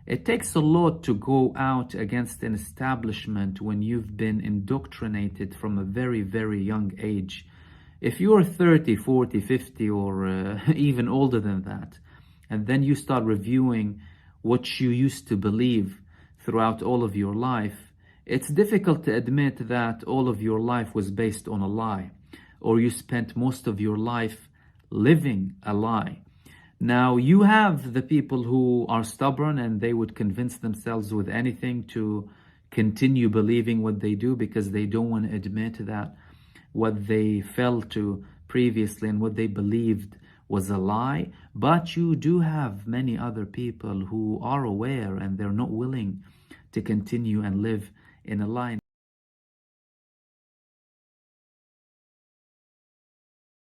It takes a lot to go out against an establishment when you've been indoctrinated from a very, very young age. If you're 30, 40, 50, or even older than that, and then you start reviewing what you used to believe throughout all of your life, it's difficult to admit that all of your life was based on a lie, or you spent most of your life living a lie. Now, you have the people who are stubborn and they would convince themselves with anything to continue believing what they do because they don't want to admit that what they fell to previously and what they believed was a lie. But you do have many other people who are aware and they're not willing to continue and live in a lie.